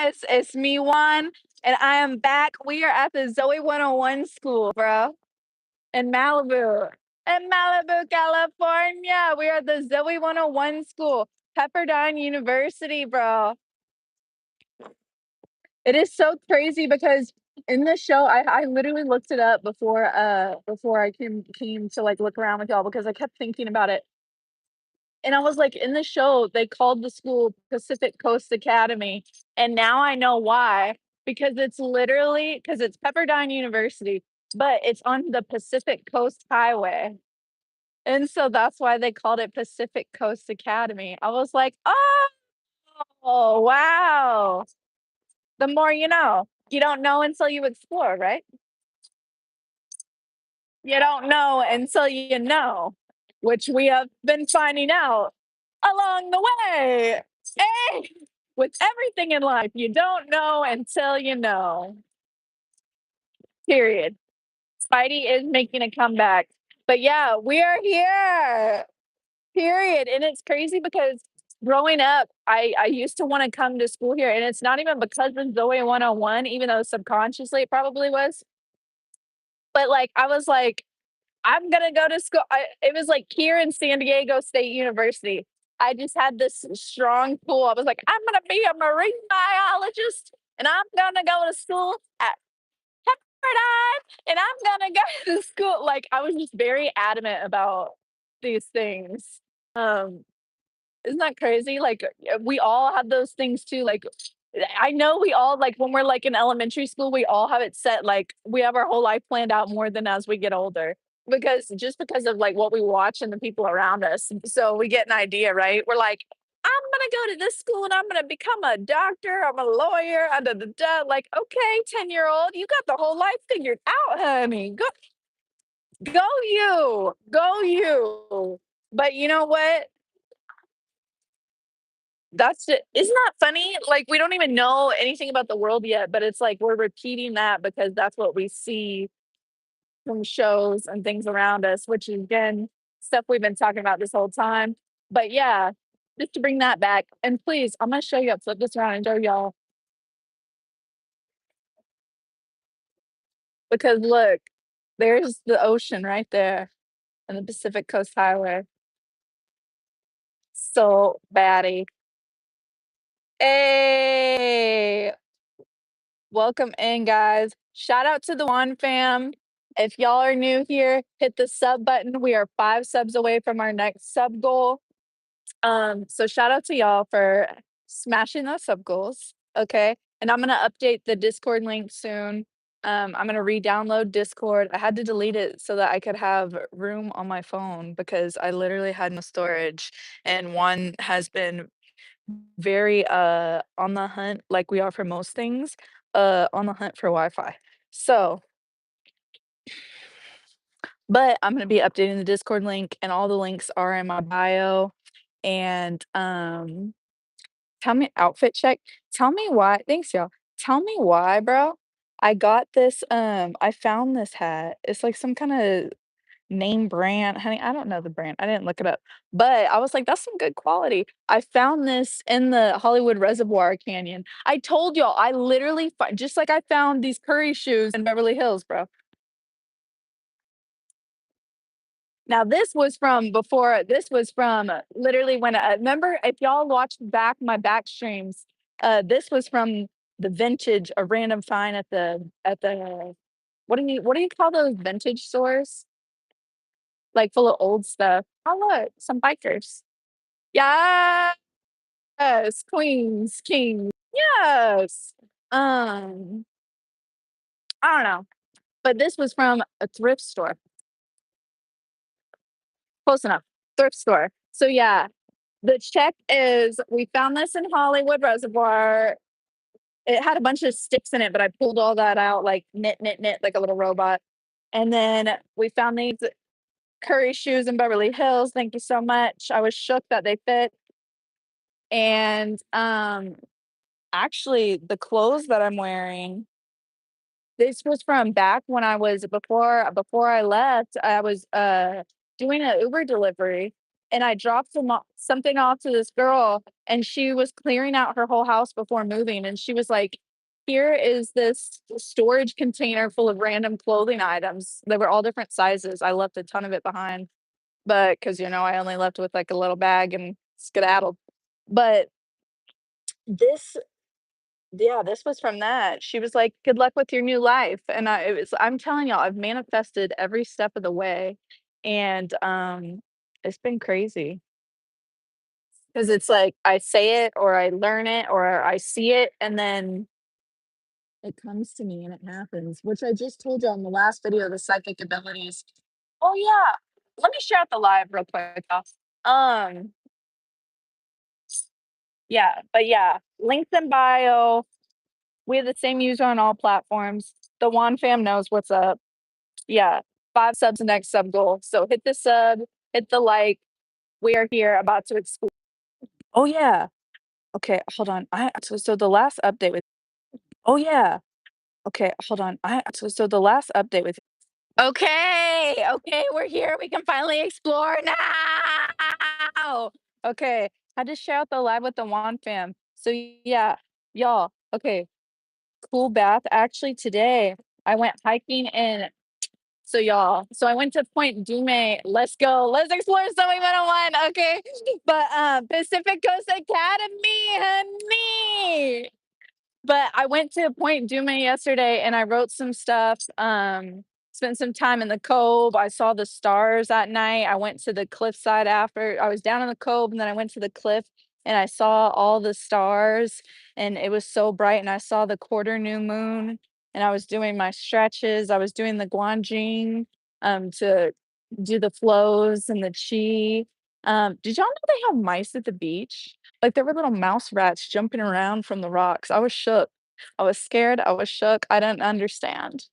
Yes, it's me, Juan, and I am back. We are at the Zoey 101 school, bro, in Malibu. In Malibu, California. We are at the Zoey 101 school, Pepperdine University, bro. It is so crazy because in the show, I literally looked it up before I came to like look around with y'all because I kept thinking about it. And I was like, in the show, they called the school Pacific Coast Academy. And now I know why. Because it's literally because it's Pepperdine University, but it's on the Pacific Coast Highway. And so that's why they called it Pacific Coast Academy. I was like, oh, wow. The more you know. You don't know until you explore, right? You don't know until you know, which we have been finding out along the way. Hey, with everything in life, you don't know until you know. Period. Spidey is making a comeback. But yeah, we are here. Period. And it's crazy because growing up, I used to want to come to school here. And it's not even because of Zoe 101, even though subconsciously it probably was. But like I was like, I'm gonna go to school. It was like here in San Diego State University. I just had this strong pull. I was like, I'm gonna be a marine biologist, and I'm gonna go to school at Pepperdine, and I'm gonna go to school. Like I was just very adamant about these things. Um, isn't that crazy? Like we all have those things too. Like I know we all like when we're like in elementary school, we all have it set. Like we have our whole life planned out more than as we get older because just because of like what we watch and the people around us. So we get an idea, right? We're like, I'm gonna go to this school and I'm gonna become a doctor. I'm a lawyer. Da, da, da. Like, okay, 10-year-old, you got the whole life figured out, honey. Go you. But you know what? That's it. Isn't that funny? Like, we don't even know anything about the world yet, but it's like we're repeating that because that's what we see from shows and things around us, which is again stuff we've been talking about this whole time. But yeah, just to bring that back. And please, I'm gonna show you, flip this around and show y'all because look, there's the ocean right there and the Pacific Coast Highway. So batty. Hey, welcome in, guys. Shout out to the One fam. If y'all are new here, hit the sub button. We are 5 subs away from our next sub goal. So shout out to y'all for smashing those sub goals. Okay. And I'm gonna update the Discord link soon. I'm gonna re-download Discord. I had to delete it so that I could have room on my phone because I literally had no storage. And one has been very on the hunt, like we are for most things, on the hunt for Wi-Fi. So, but I'm gonna be updating the Discord link and all the links are in my bio. And tell me outfit check. Tell me why. Thanks, y'all. Tell me why, bro. I got this. I found this hat. It's like some kind of name brand, honey. I don't know the brand. I didn't look it up, but I was like, that's some good quality. I found this in the Hollywood Reservoir Canyon. I told y'all, I literally just like I found these curry shoes in Beverly Hills, bro. Now this was from before. This was from literally when I remember if y'all watched back my back streams. This was from the vintage, a random find at the what do you call those vintage stores? Like full of old stuff. Oh look, some bikers. Yes, queens, kings. Yes. Um, I don't know, but this was from a thrift store. Close enough. Thrift store. So yeah, the check is we found this in Hollywood Reservoir. It had a bunch of sticks in it, but I pulled all that out like knit, knit, knit like a little robot. And then we found these curry shoes in Beverly Hills. Thank you so much. I was shook that they fit. And actually the clothes that I'm wearing, this was from back when I was before I left, I was doing an Uber delivery and I dropped something off to this girl, and she was clearing out her whole house before moving, and she was like, "Here is this storage container full of random clothing items." They were all different sizes. I left a ton of it behind, but because I only left with like a little bag and skedaddled. But this yeah, this was from that. She was like, "Good luck with your new life." And I'm telling y'all, I've manifested every step of the way. And it's been crazy. Because it's like I say it or I learn it or I see it and then it comes to me and it happens, which I just told you on the last video, the psychic abilities. Oh yeah. Let me share out the live real quick. Um, yeah, but yeah, links in bio. We have the same user on all platforms. The Juan fam knows what's up. Yeah, 5 subs the next sub goal. So hit the sub, hit the like. We are here about to explore. Oh yeah. Okay, hold on. So the last update with Oh yeah. Okay, hold on. So the last update with Okay, okay, we're here. We can finally explore now. Okay, I just share out the live with the Juan fam. So yeah, y'all. Okay, cool bath. Actually, today I went hiking in. So y'all, so I went to Point Dume. Let's go. Let's explore Zoey 101. Okay. But Pacific Coast Academy, honey. But I went to Point Dume yesterday and I wrote some stuff. Spent some time in the cove. I saw the stars at night. I went to the cliffside after. I was down in the cove and then I went to the cliff and I saw all the stars and it was so bright and I saw the quarter new moon and I was doing my stretches. I was doing the guanjing to do the flows and the chi. Did y'all know they have mice at the beach? Like, there were little mouse rats jumping around from the rocks. I was shook. I was scared, I was shook, I didn't understand.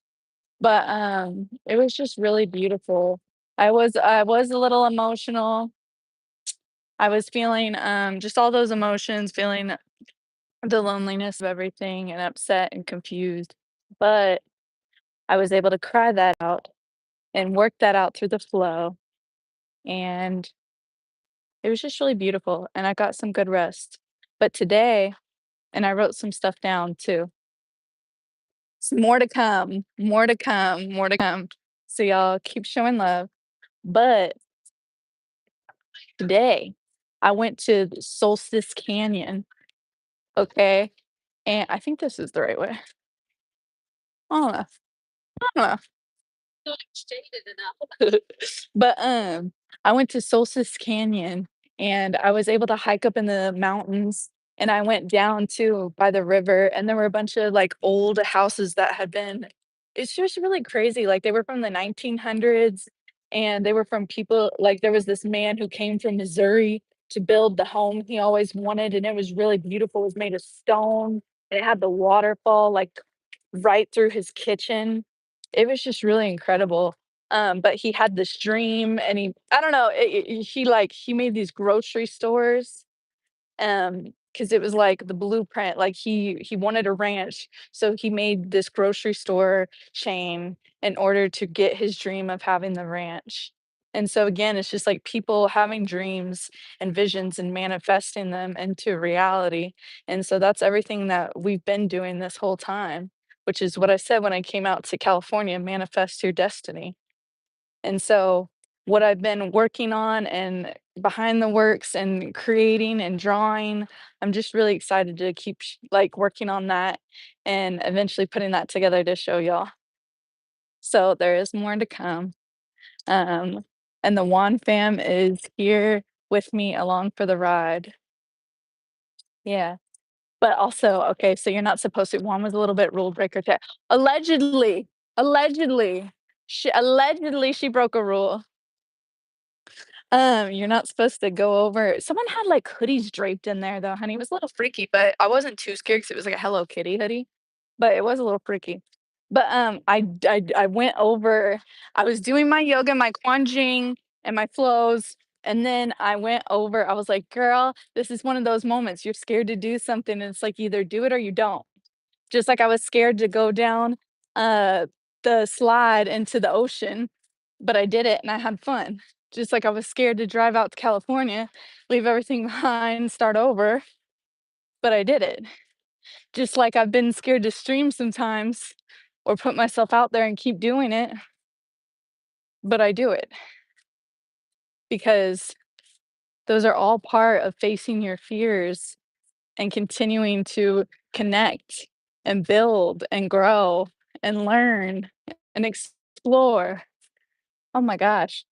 But, it was just really beautiful. I was a little emotional. I was feeling, just all those emotions, feeling the loneliness of everything and upset and confused. But I was able to cry that out and work that out through the flow, and it was just really beautiful, and I got some good rest. But today and I wrote some stuff down too. More to come, more to come, more to come. So y'all keep showing love. But today I went to the Solstice Canyon, okay? And I think this is the right way. I don't know. I don't know. Not shaded enough. But, I went to Solstice Canyon, and I was able to hike up in the mountains, and I went down too by the river, and there were a bunch of, like, old houses that had been it's just really crazy, like, they were from the 1900s, and they were from people like, there was this man who came from Missouri to build the home he always wanted, and it was really beautiful. It was made of stone, and it had the waterfall, like, right through his kitchen. It was just really incredible. But he had this dream and I don't know, he made these grocery stores, because it was like the blueprint, like he wanted a ranch, so he made this grocery store chain in order to get his dream of having the ranch. And so again, it's just like people having dreams and visions and manifesting them into reality. And so that's everything that we've been doing this whole time, which is what I said when I came out to California, manifest your destiny. And so, what I've been working on and behind the works and creating and drawing, I'm just really excited to keep like working on that and eventually putting that together to show y'all. So there is more to come. Um, and the Juan fam is here with me along for the ride. Yeah. But also, okay, so you're not supposed to. Juan was a little bit rule breaker. Allegedly, allegedly, she broke a rule. You're not supposed to go over someone had, like, hoodies draped in there, though, honey. It was a little freaky, but I wasn't too scared because it was like a Hello Kitty hoodie, but it was a little freaky. But, I went over I was doing my yoga, my Kwanjing, and my flows, and then I went over I was like, "Girl, this is one of those moments, you're scared to do something, and it's like, either do it or you don't." Just like I was scared to go down, uh, the slide into the ocean, but I did it and I had fun. Just like I was scared to drive out to California, leave everything behind, start over, but I did it. Just like I've been scared to stream sometimes or put myself out there and keep doing it, but I do it because those are all part of facing your fears and continuing to connect and build and grow and learn and explore. Oh my gosh.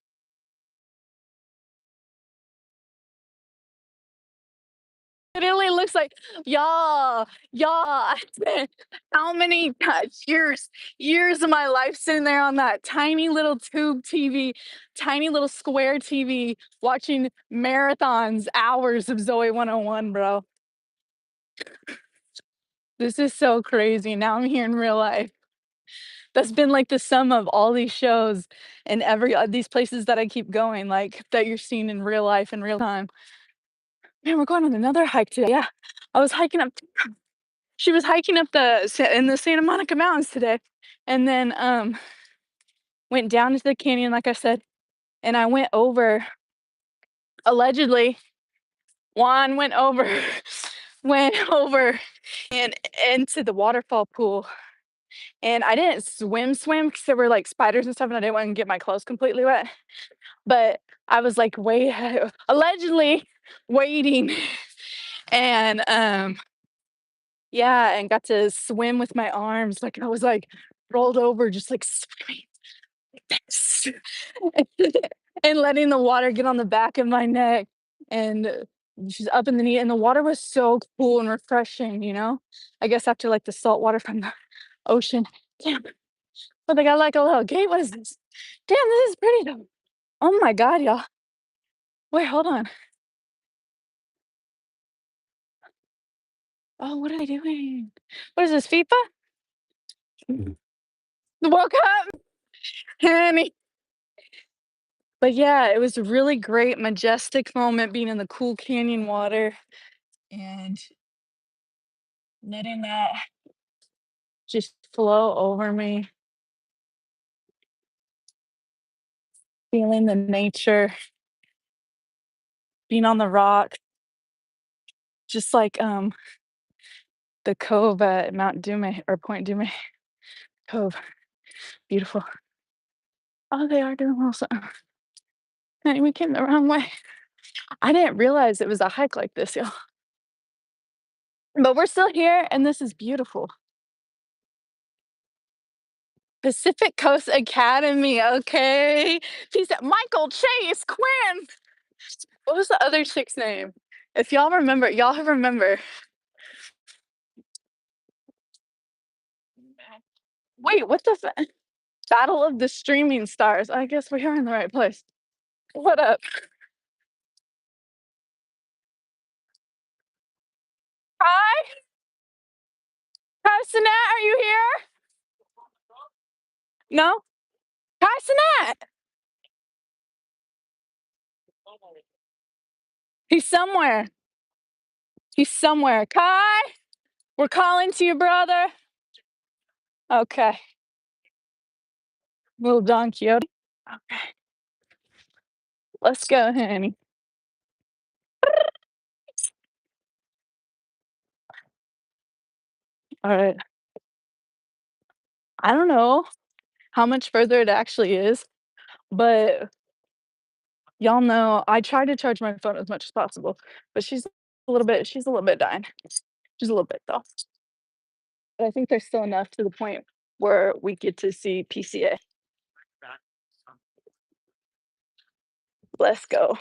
Literally looks like y'all, I spent how many years of my life sitting there on that tiny little tube TV, tiny little square TV, watching marathons, hours of Zoey 101, bro. This is so crazy. Now I'm here in real life. That's been like the sum of all these shows and every these places that I keep going, like that you're seeing in real life in real time. Man, we're going on another hike today. Yeah. I was hiking up She was hiking up in the Santa Monica Mountains today, and then, went down into the canyon, like I said, and I went over allegedly, Juan went over went over and into the waterfall pool, and I didn't swim because there were, like, spiders and stuff, and I didn't wanna get my clothes completely wet, but I was, like, way allegedly waiting, and, yeah, and got to swim with my arms, like, I was, like, rolled over just, like, swimming like this and letting the water get on the back of my neck, and, just up in the knee, and the water was so cool and refreshing, you know? I guess after, like, the salt water from the ocean. Damn, but they got, like, a little gate. What is this? Damn, this is pretty though. Oh my god, y'all. Wait, hold on. Oh, what are they doing? What is this, FIFA? The World Cup? Honey. But yeah, it was a really great, majestic moment being in the cool canyon water and letting that just flow over me, feeling the nature, being on the rock, just like, the cove at Mount Dume or Point Dume Cove. Beautiful. Oh, they are doing a little something. Honey, we came the wrong way. I didn't realize it was a hike like this, y'all. But we're still here, and this is beautiful. Pacific Coast Academy, okay. Peace out. Michael, Chase, Quinn. What was the other chick's name? If y'all remember. Wait, what the Battle of the Streaming Stars. I guess we are in the right place. What up? Hi, Kai Cenat, are you here? No? Kai Cenat! He's somewhere. He's somewhere. Kai, we're calling to you, brother. Okay. Little Don Quixote. Okay. Let's go, honey. All right. I don't know how much further it actually is, but y'all know I try to charge my phone as much as possible, but she's a little bit dying. Just a little bit though. But I think there's still enough to the point where we get to see PCA. Let's go.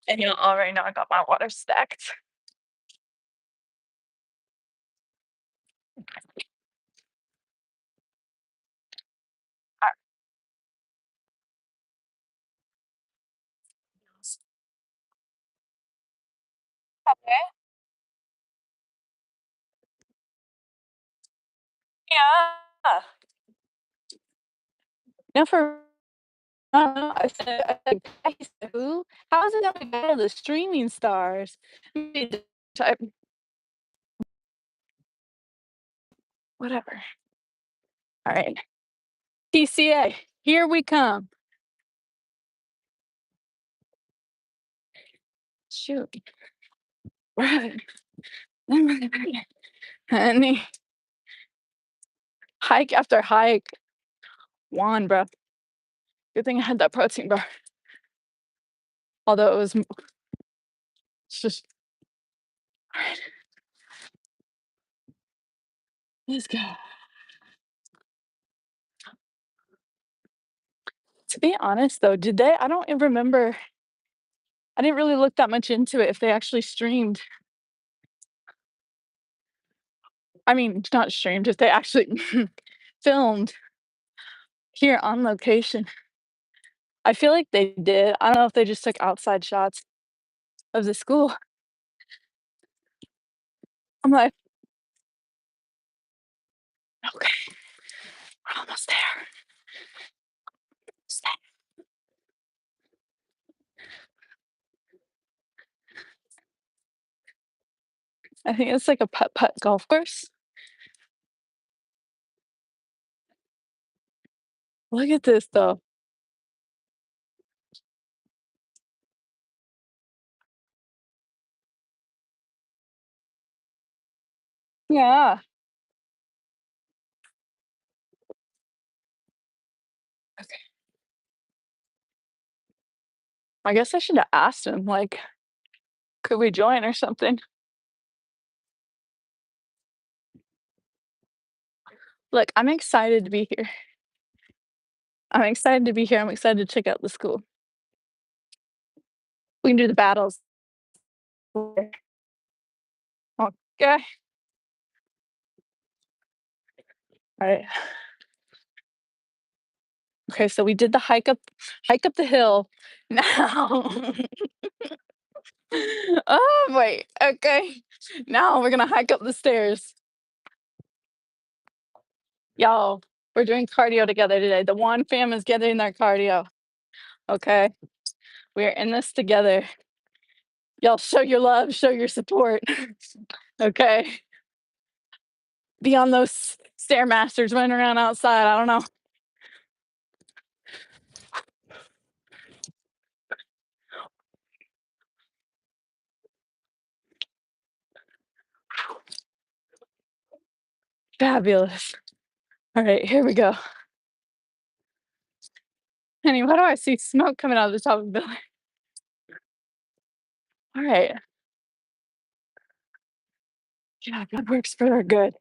And you already know I got my water stacked. Okay. Yeah. No, for I don't know. I said, who? How is it that we go to the streaming stars? Type whatever. All right. PCA. Here we come. Shoot. Right. Honey, hike after hike. Juan, bro. Good thing I had that protein bar. Although it's just alright, let's go. To be honest though, did they I don't even remember. I didn't really look that much into it if they actually streamed. I mean, not streamed, if they actually filmed here on location. I feel like they did. I don't know if they just took outside shots of the school. I'm like, "Okay, we're almost there. Almost there." I think it's like a putt-putt golf course. Look at this though. Yeah. Okay. I guess I should have asked him, like, could we join or something? Look, I'm excited to be here. I'm excited to be here. I'm excited to check out the school. We can do the battles later. Okay. Alright. Okay, so we did the hike up the hill. Now oh, wait, okay. Now we're gonna hike up the stairs. Y'all, we're doing cardio together today. The Juan fam is getting their cardio, okay? We are in this together. Y'all show your love, show your support, okay? Be on those stairmasters running around outside, I don't know. Fabulous. Alright, here we go. Honey, why do I see smoke coming out of the top of the building? Alright. Yeah, God works for our good.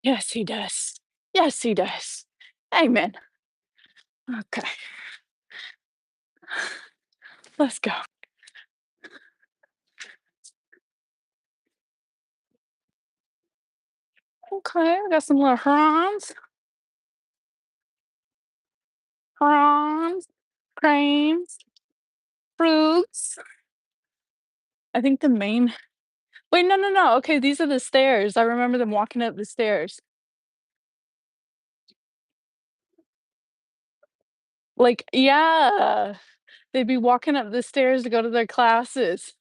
Yes, he does. Yes, he does. Amen. Okay, let's go. Okay, we got some little herons, cranes, fruits. I think the main wait, no, no, no, okay, these are the stairs. I remember them walking up the stairs. Like, yeah, they'd be walking up the stairs to go to their classes.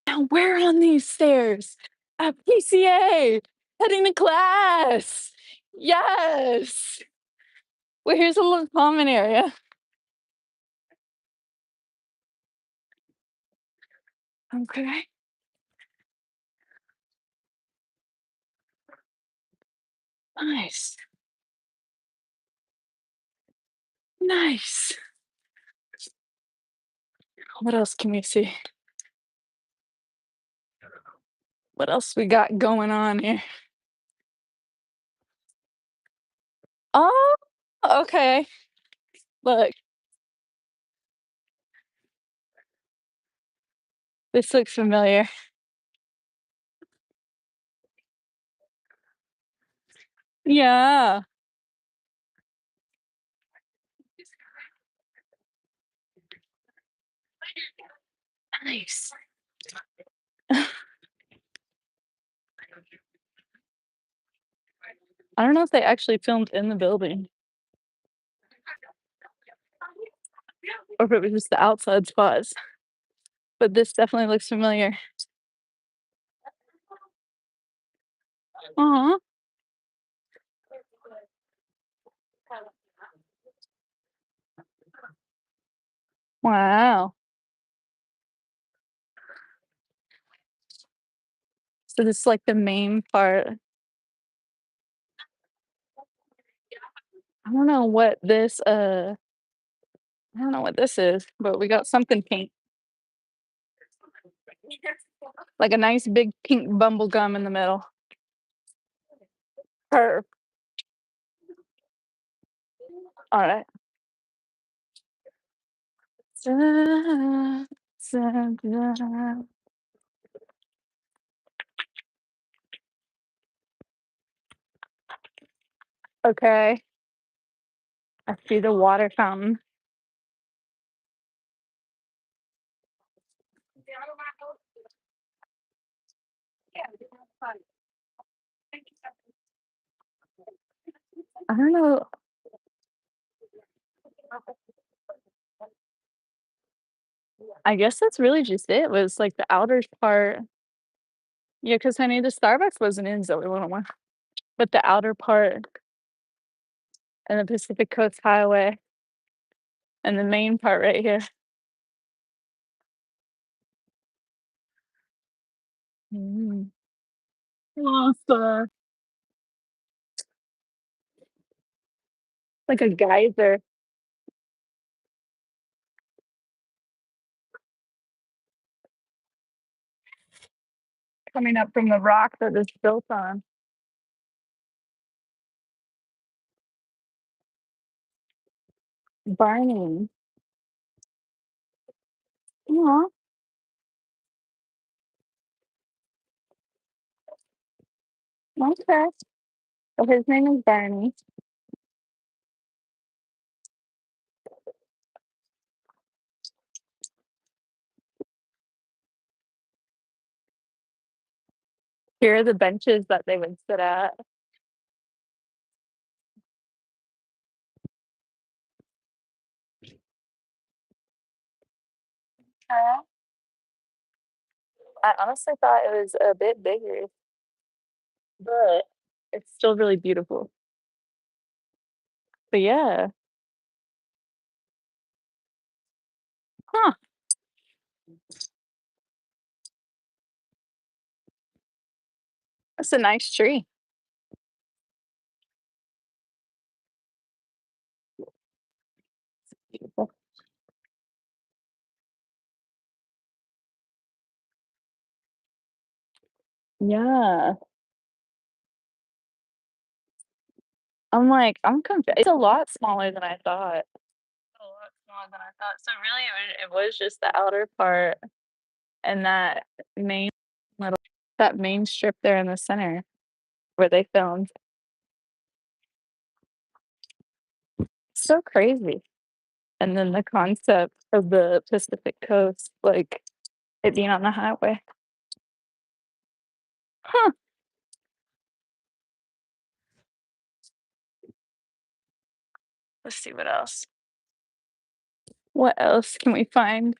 Now we're on these stairs at PCA, heading to class. Yes. Well, here's a little common area. Okay. Nice. Nice. What else can we see? What else we got going on here? Oh, okay. Look, this looks familiar. Yeah. Nice. I don't know if they actually filmed in the building or if it was just the outside spots, but this definitely looks familiar. Aw. Wow. So this is, like, the main part. I don't know what this is, but we got something pink, like a nice big pink bumble gum in the middle. Perf. Alright. Okay, I see the water fountain. I don't know, I guess that's really just it, was, like, the outer part. Yeah, 'cause honey, the Starbucks wasn't in Zoey 101, but the outer part and the Pacific Coast Highway and the main part right here. Mm. Awesome. Like a geyser coming up from the rock that it's built on. Burning. Aw, okay. So his name is Barney. Here are the benches that they would sit at. Uh, I honestly thought it was a bit bigger, but it's still really beautiful. But yeah, huh, that's a nice tree. Beautiful. Yeah. I'm like, I'm conf it's a lot smaller than I thought. A lot smaller than I thought. So really it was just the outer part and that main little that main strip there in the center where they filmed. So crazy. And then the concept of the Pacific Coast, like, it being on the highway. Huh, let's see what else. What else can we find?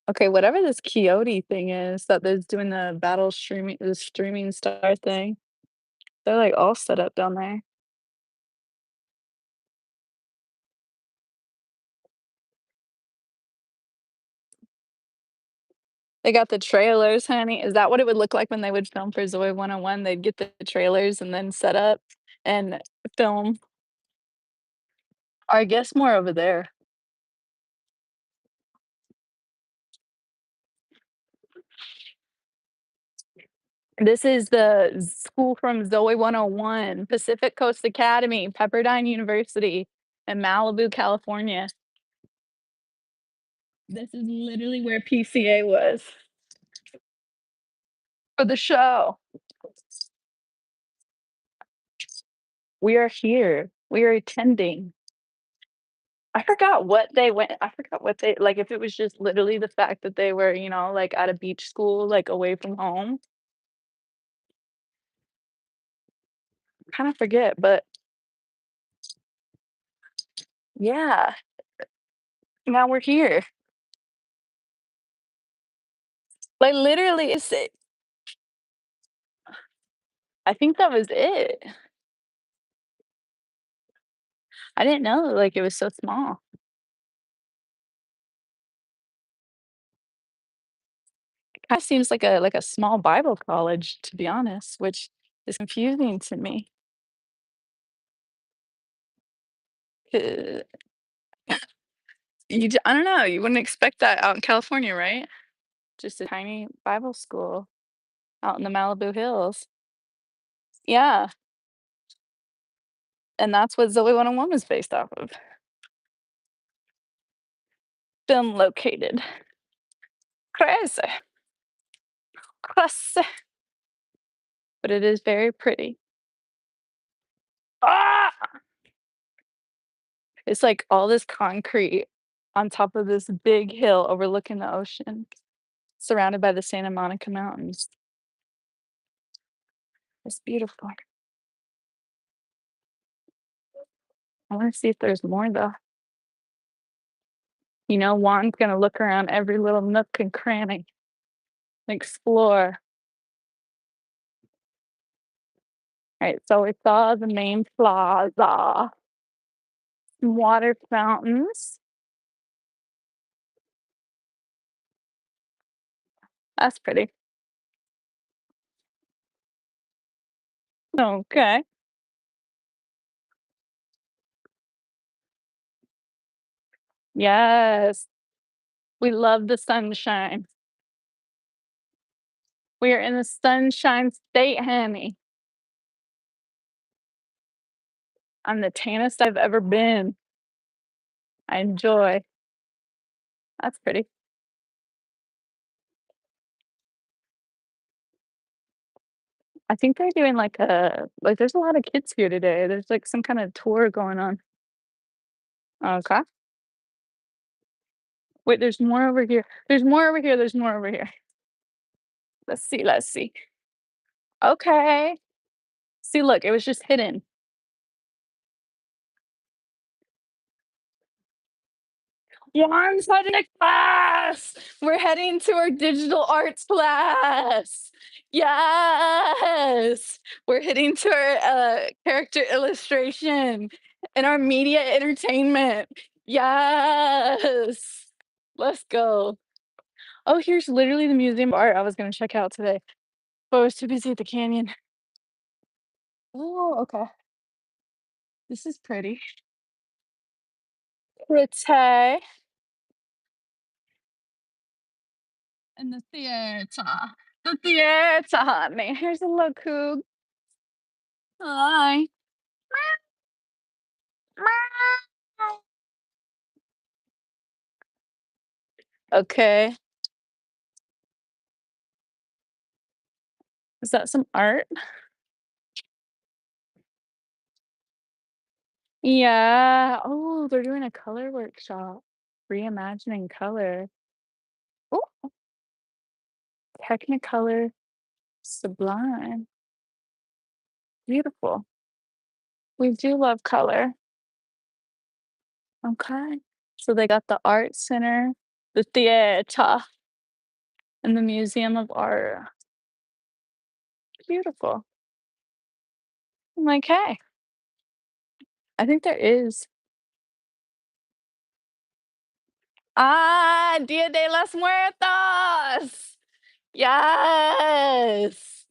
Okay, whatever this Coyote thing is that is doing the streaming star thing, they're, like, all set up down there. They got the trailers, honey. Is that what it would look like when they would film for Zoey 101? They'd get the trailers and then set up and film. I guess more over there. This is the school from Zoey 101, Pacific Coast Academy, Pepperdine University in Malibu, California. This is literally where PCA was for the show. We are here. We are attending. I forgot what they like, if it was just literally the fact that they were, like, at a beach school, like, away from home. Kinda forget, but yeah, now we're here. Like, literally, I think that was it. I didn't know, like, it was so small. Kinda seems like a small Bible college, to be honest, which is confusing to me. Uh, I don't know, you wouldn't expect that out in California, right? Just a tiny Bible school out in the Malibu Hills. Yeah, and that's what Zoey 101 is based off of. Been located. Crazy, crazy, but it is very pretty. Ah! It's like all this concrete on top of this big hill overlooking the ocean, surrounded by the Santa Monica Mountains. It's beautiful. I wanna see if there's more though. You know, Juan's gonna look around every little nook and cranny, explore. Alright, so we saw the main plaza, some water fountains. That's pretty. Okay. Yes, we love the sunshine. We are in the Sunshine State, honey. I'm the tannest I've ever been. I enjoy. That's pretty. I think they're doing there's a lot of kids here today. There's like some kind of tour going on. Okay. Wait, there's more over here. There's more over here. There's more over here. Let's see. Let's see. Okay. See, look, it was just hidden. Juan's heading to class. We're heading to our digital arts class. Yes. We're heading to our character illustration and our media entertainment. Yes. Let's go. Oh, here's literally the Museum of Art I was gonna check out today, but I was too busy at the canyon. Oh, okay. This is pretty. Pretty. In the theater. The theater, honey. Here's a little coug. Hi. Okay. Is that some art? Yeah. Oh, they're doing a color workshop. Reimagining color. Oh, Technicolor Sublime. Beautiful. We do love color. Okay. So they got the art center, the theater, and the Museum of Art. Beautiful. I'm like, hey, I think there is. Ah, Dia de los Muertos. Yes.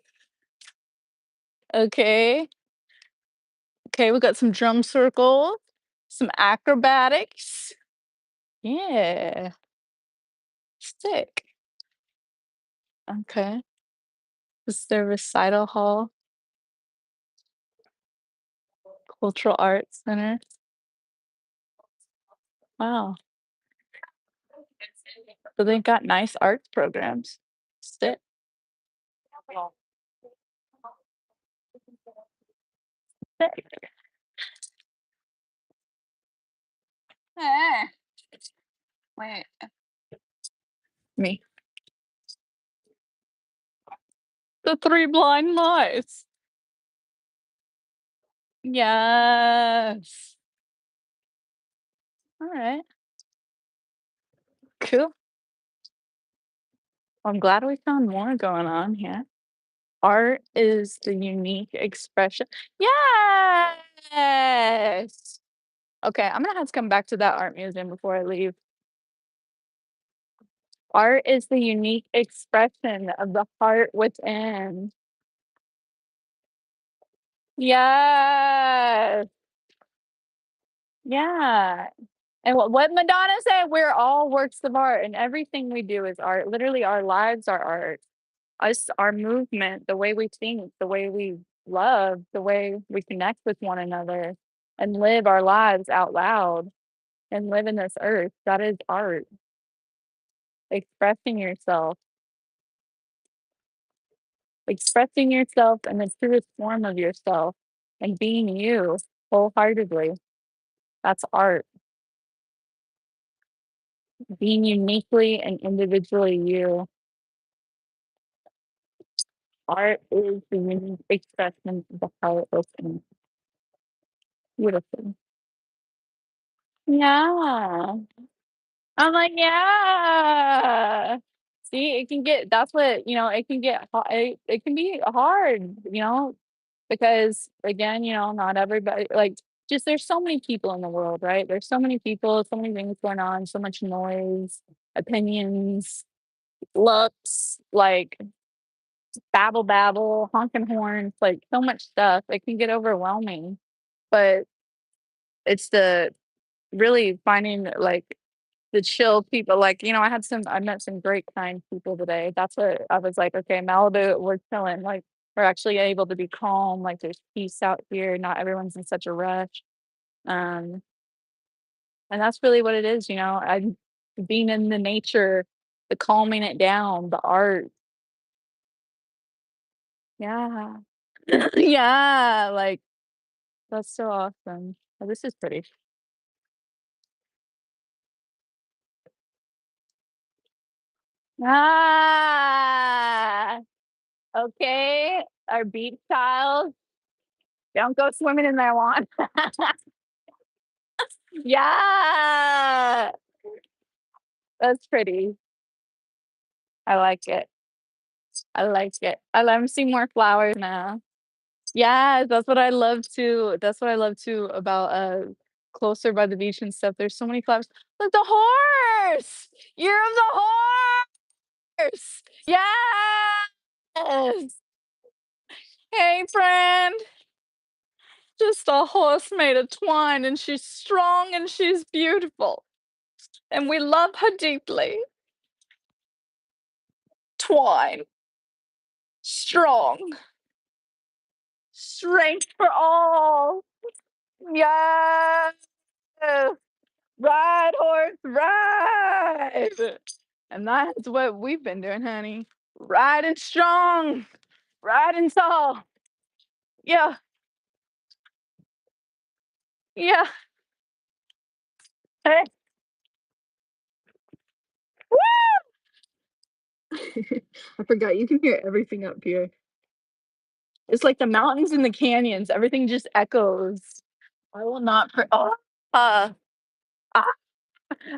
Okay. Okay, we got some drum circles, some acrobatics. Yeah. Sick. Okay. This is their recital hall, cultural arts center. Wow. So they got nice arts programs. Sick. Sick. Eh. Wait. Me. The three blind mice. Yes. All right. Cool. I'm glad we found more going on here. Art is the unique expression. Yes. Okay, I'm gonna have to come back to that art museum before I leave. Art is the unique expression of the heart within. Yes. Yeah. And what Madonna said, we're all works of art, and everything we do is art. Literally, our lives are art. Us, our movement, the way we think, the way we love, the way we connect with one another and live our lives out loud and live in this earth. That is art. Expressing yourself, expressing yourself in the truest form of yourself and being you wholeheartedly. That's art. Being uniquely and individually you. Art is the unique expression of the heart within. Beautiful. Yeah. I'm like, yeah. See, it can get that's what, it can get it can be hard, because again, not everybody like just there's so many people in the world, right? There's so many people, so many things going on, so much noise, opinions, looks, like babble babble, honking horns, like so much stuff. It can get overwhelming. But it's the really finding like the chill people, like, I met some great kind people today. That's what I was like, "Okay, Malibu, we're chilling, like, we're actually able to be calm, like, there's peace out here, not everyone's in such a rush." Um, and that's really what it is, I being in the nature, the calming it down, the art. Yeah. Yeah, like, that's so awesome. Oh, this is pretty. Ah, okay, our beach tiles. Don't go swimming in there, Juan. Yeah, that's pretty. I like it. I like it. I'm seeing more flowers now. Yeah, that's what I love too about, closer by the beach and stuff. There's so many flowers. Look, the horse! You're the horse! Yes! Hey, friend. Just a horse made of twine, and she's strong and she's beautiful, and we love her deeply. Twine, strong, strength for all. Yes, ride, horse, ride. And that's what we've been doing, honey. Riding strong, riding tall. Yeah, yeah. Hey. I forgot you can hear everything up here. It's like the mountains and the canyons, everything just echoes. I will not uh, ah,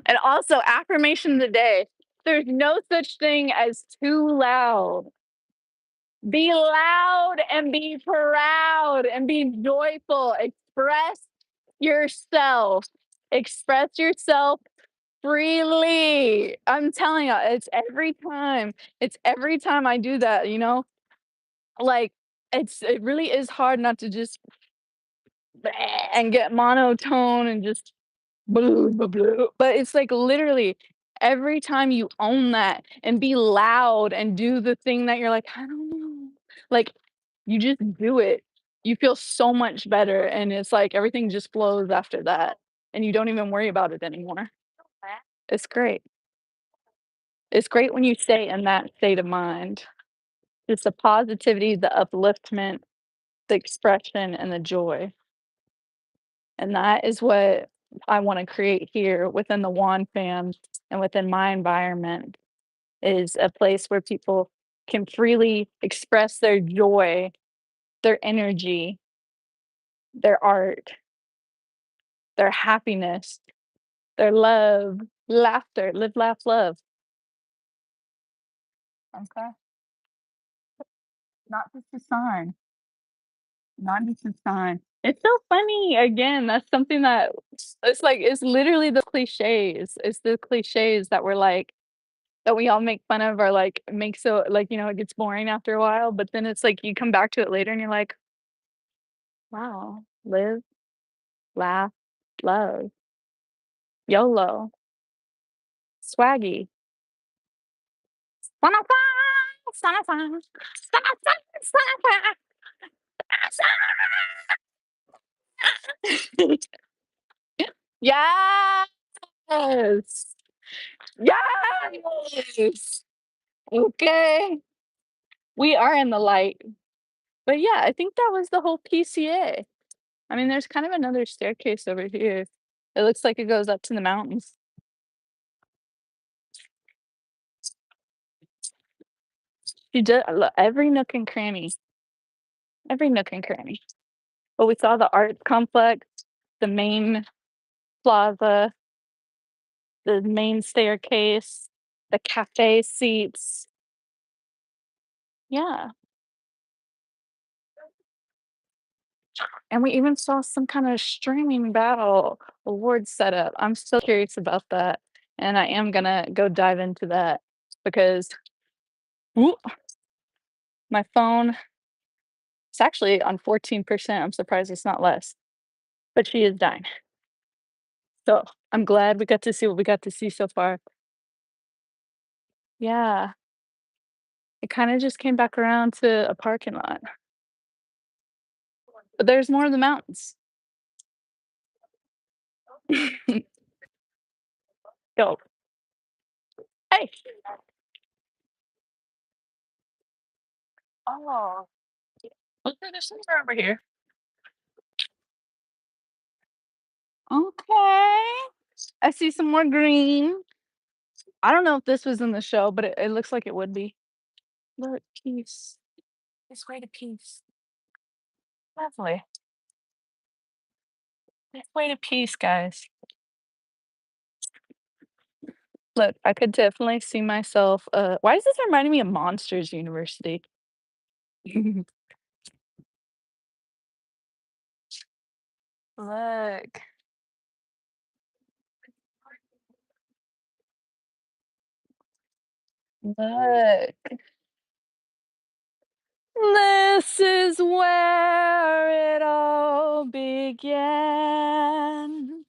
and also affirmation of the day. There's no such thing as too loud. Be loud and be proud and be joyful. Express yourself. Express yourself freely. I'm telling you, it's every time I do that, like it really is hard not to just and get monotone and just blue, blue, blue. But it's like literally every time you own that and be loud and do the thing that you're like, I don't know. Like you just do it. You feel so much better and it's like everything just flows after that and you don't even worry about it anymore. It's great. It's great when you stay in that state of mind. Just the positivity, the upliftment, the expression, and the joy. And that is what I wanna create here within the Wand fam and within my environment is a place where people can freely express their joy, their energy, their art, their happiness, their love, laughter, live, laugh, love. Okay? Not just a sign, not just a sign. It's so funny, again, that's something that it's like, it's literally the cliches. It's the cliches that we're like that we all make fun of or, like, make so like, it gets boring after a while, but then it's like you come back to it later and you're like, "Wow, live, laugh, love, YOLO, swaggy, son of a son of a son of a son of a" Yes! Yes! Okay. We are in the light. But yeah, I think that was the whole PCA. I mean, there's kind of another staircase over here. It looks like it goes up to the mountains. You did every nook and cranny, every nook and cranny. But we saw the art complex, the main plaza, the main staircase, the cafe seats. Yeah. And we even saw some kind of streaming battle award setup. I'm still curious about that. And I am gonna go dive into that because ooh, my phone it's actually on 14%. I'm surprised it's not less, but she is dying. So I'm glad we got to see what we got to see so far. Yeah, it kind of just came back around to a parking lot, but there's more of the mountains. Go. Hey. Oh, look at this somewhere over here. Okay. I see some more green. I don't know if this was in the show, but it looks like it would be. Look, peace. This way to peace. Lovely. This way to peace, guys. Look, I could definitely see myself, why is this reminding me of Monsters University? Look, look. This is where it all began.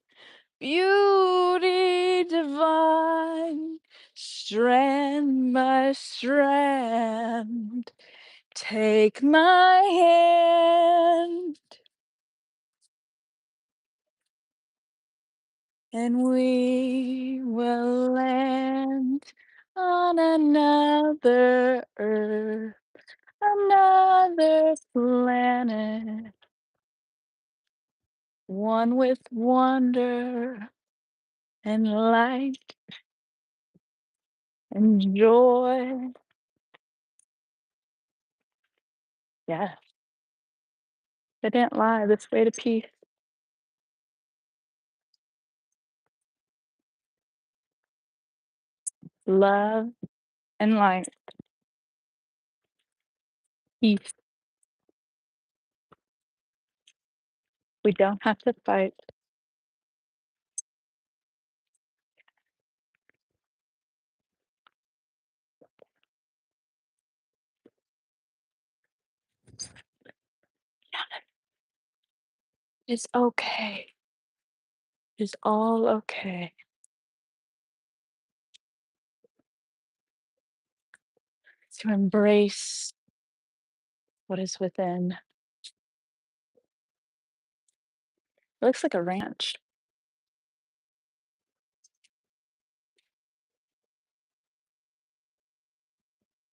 Beauty divine, strand by strand. Take my hand, and we will land on another earth, another planet, one with wonder and light and joy. Yeah, they didn't lie. This way to peace, love, and light. Peace. We don't have to fight. It's okay. It's all okay. To embrace what is within. It looks like a ranch.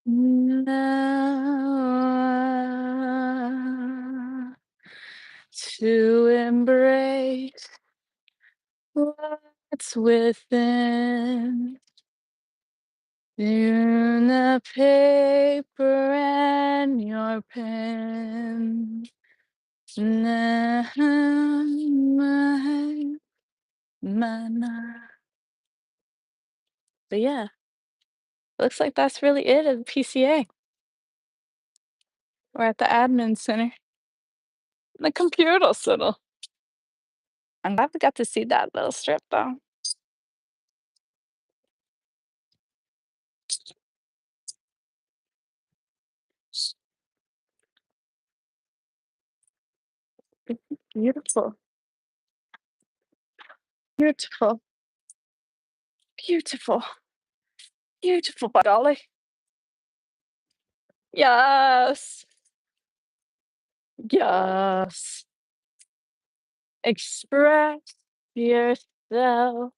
Now to embrace what's within. In the paper and your pen. Na, na. But yeah, looks like that's really it at the PCA. We're at the admin center. The computer center. I'm glad we got to see that little strip though. Beautiful, beautiful, beautiful, beautiful, Dolly. Yes, yes. Express yourself.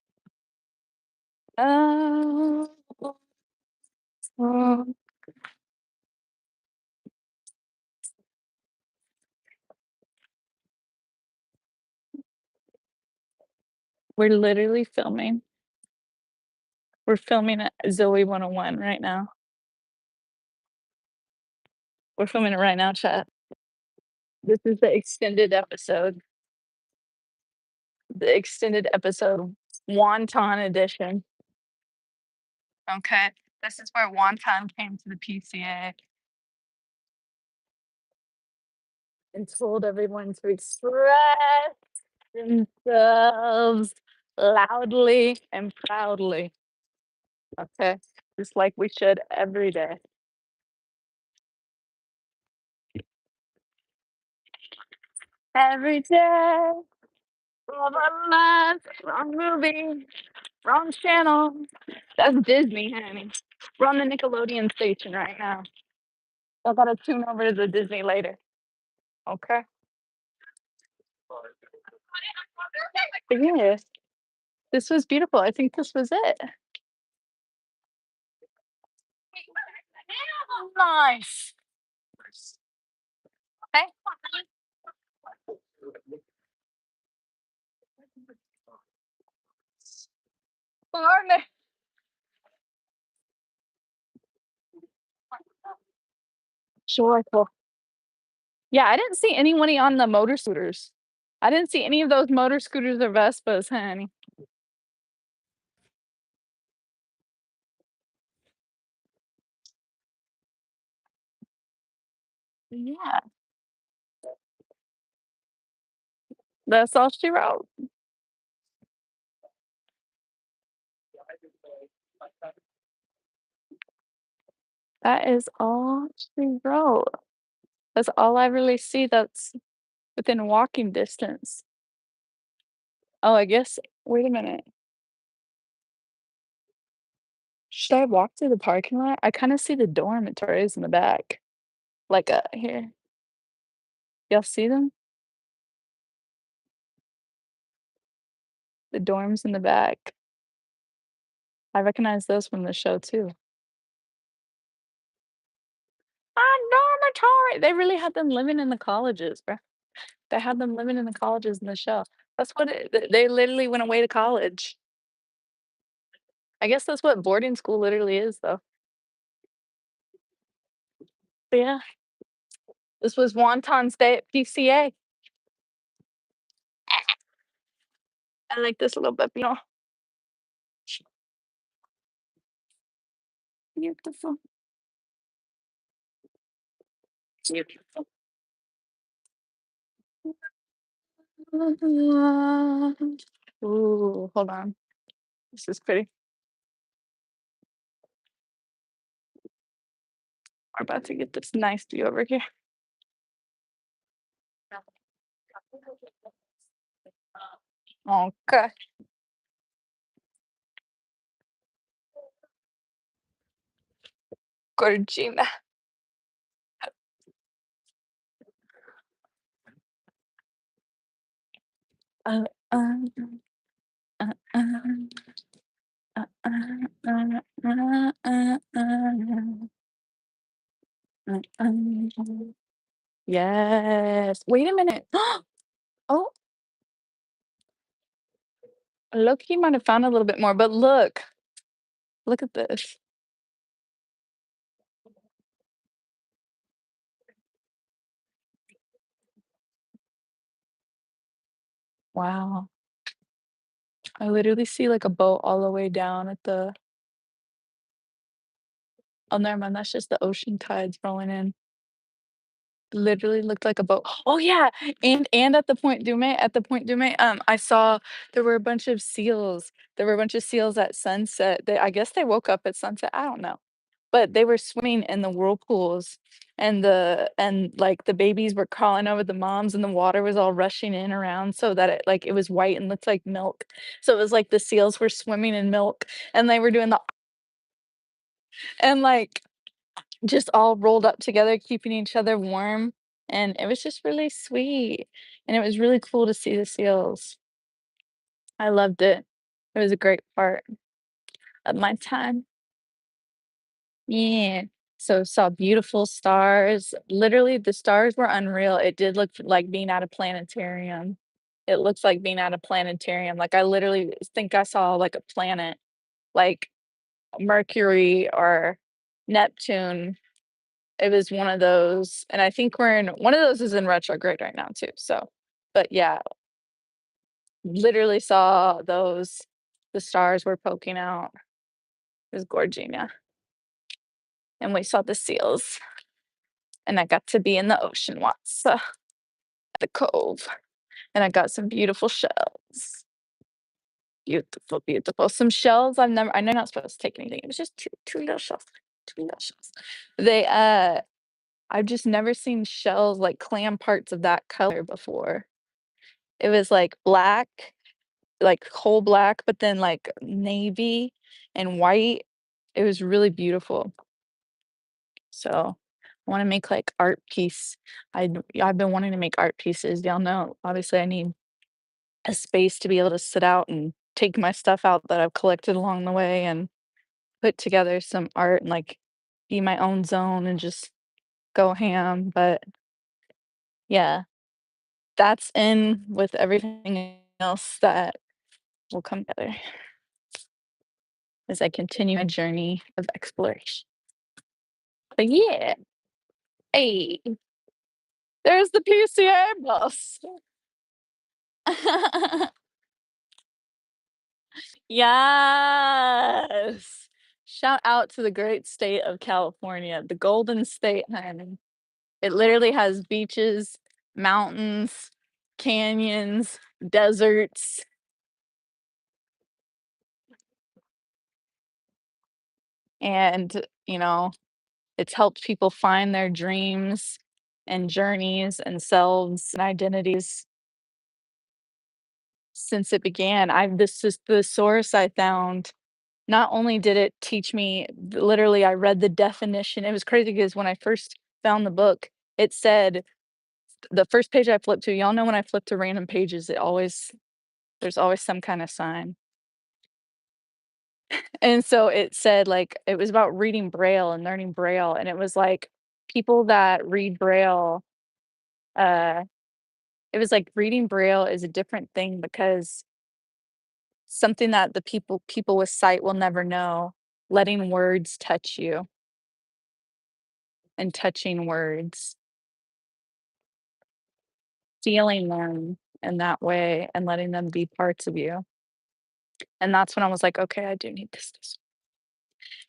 Oh, oh. We're literally filming. We're filming at Zoey 101 right now. We're filming it right now, chat. This is the extended episode. The extended episode, Wonton edition. Okay. This is where Wonton came to the PCA and told everyone to express themselves loudly and proudly. Okay. Just like we should every day. Every day of our lives, wrong movie, wrong channel. That's Disney, honey. We're on the Nickelodeon station right now. I gotta tune over to the Disney later. Okay. But yeah, this was beautiful. I think this was it. Nice. Hey, Barney. Joyful. Yeah, I didn't see anyone on the motor scooters. I didn't see any of those motor scooters or Vespas, honey. Yeah, that's all she wrote. That is all she wrote. That's all I really see that's within walking distance. Oh, I guess wait a minute. Should I walk through the parking lot? I kinda see the dormitories in the back. Like, here. Y'all see them? The dorms in the back. I recognize those from the show too. A dormitory! They really had them living in the colleges, bruh. They had them living in the colleges in the show. That's what they literally went away to college. I guess that's what boarding school literally is, though. But yeah, this was Wonton's day at PCA. I like this a little bit, you know. Beautiful, beautiful. Ooh, hold on. This is pretty. We're about to get this nice view over here. Okay. Gorgina. Uh, uh, uh, uh, Yes. Wait a minute. Oh, look, he might have found a little bit more, but look. Look at this. Wow. I literally see like a boat all the way down at the oh, never mind. That's just the ocean tides rolling in. Literally looked like a boat. Oh, yeah, and at the Point Dume, I saw there were a bunch of seals. There were a bunch of seals at sunset. I guess they woke up at sunset, I don't know. But they were swimming in the whirlpools, like, the babies were crawling over the moms, and the water was all rushing in around so that it was white and looked like milk. So it was like the seals were swimming in milk, and they were doing the and, like, just all rolled up together, keeping each other warm, and it was just really sweet, and it was really cool to see the seals. I loved it. It was a great part of my time. Yeah. So, saw beautiful stars. Literally, the stars were unreal. It did look like being at a planetarium. It looks like being at a planetarium. Like, I literally think I saw, like, a planet, like Mercury or Neptune. It was one of those, and I think we're in one of those is in retrograde right now too, so but yeah, literally saw those. The stars were poking out. It was gorgina, and we saw the seals, and I got to be in the ocean once, at the cove, and I got some beautiful shells. Beautiful, beautiful. Some shells I know you're not supposed to take anything. It was just 2 little shells, 2 little shells. They, I've just never seen shells, like clam parts of that color before. It was, like, black, like, coal black, but then, like, navy and white. It was really beautiful. So, I wanna make, like, art piece. I've been wanting to make art pieces. Y'all know, obviously, I need a space to be able to sit out and take my stuff out that I've collected along the way and put together some art and, like, be my own zone and just go ham, but yeah, that's in with everything else that will come together as I continue my journey of exploration. But yeah, hey, there's the PCA bus. Yes. Shout out to the great state of California, the Golden State, honey. It literally has beaches, mountains, canyons, deserts, and, it's helped people find their dreams and journeys and selves and identities since it began. This is the source I found. Not only did it teach me, literally, I read the definition. It was crazy because when I first found the book, it said the first page I flipped to, y'all know when I flip to random pages, there's always some kind of sign. And so it said, like, it was about reading Braille and learning Braille, and it was like people that read Braille, uh, it was like reading Braille is a different thing because something that the people with sight will never know, letting words touch you and touching words, feeling them in that way and letting them be parts of you. And that's when I was like, "Okay, I do need this."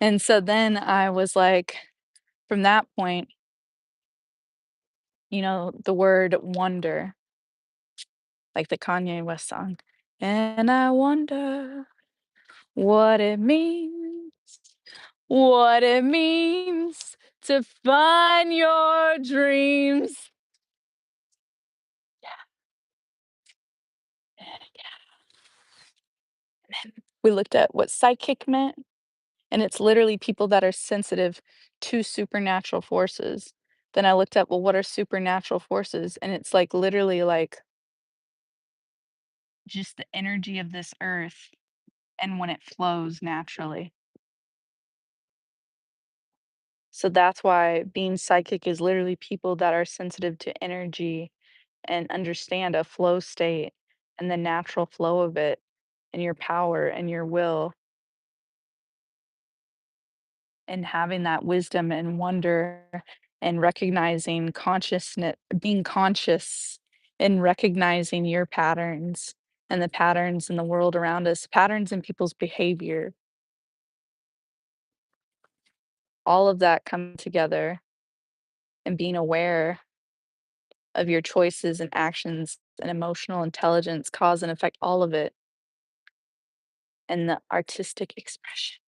And so then I was like, from that point, the word wonder, like the Kanye West song, "And I wonder what it means, what it means to find your dreams." Yeah, we looked at what psychic meant, and it's literally people that are sensitive to supernatural forces. Then I looked up, well, what are supernatural forces? And it's like literally like just the energy of this earth and when it flows naturally. So that's why being psychic is literally people that are sensitive to energy and understand a flow state and the natural flow of it and your power and your will and having that wisdom and wonder and recognizing consciousness, being conscious and recognizing your patterns and the patterns in the world around us, patterns in people's behavior, all of that come together and being aware. of your choices and actions and emotional intelligence, cause and effect, all of it, and the artistic expression.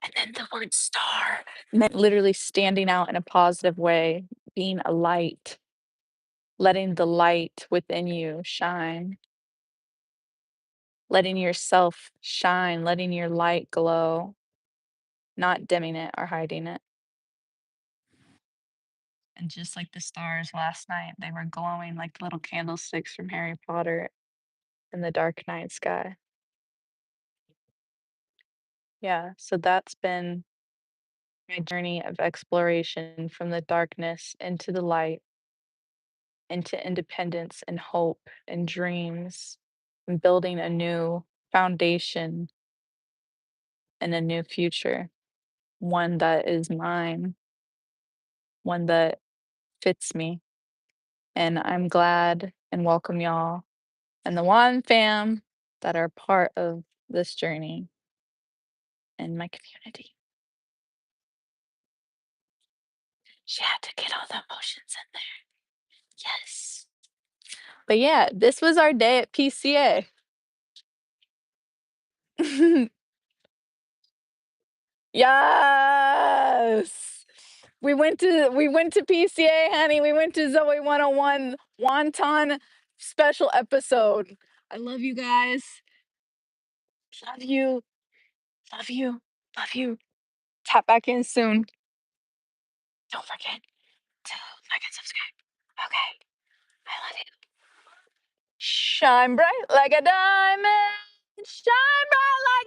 And then the word star meant literally standing out in a positive way, being a light, letting the light within you shine, letting yourself shine, letting your light glow, not dimming it or hiding it. And just like the stars last night, they were glowing like little candlesticks from Harry Potter in the dark night sky. Yeah, so that's been my journey of exploration from the darkness into the light, into independence and hope and dreams, and building a new foundation and a new future, one that is mine, one that fits me. And I'm glad and welcome y'all and the One fam that are part of this journey in my community. She had to get all the emotions in there. Yes. But yeah, this was our day at PCA. Yes. We went to PCA, honey. We went to Zoey 101 Wonton special episode. I love you guys. Love you. Love you. Love you. Tap back in soon. Don't forget to like and subscribe. Okay. I love you. Shine bright like a diamond. Shine bright like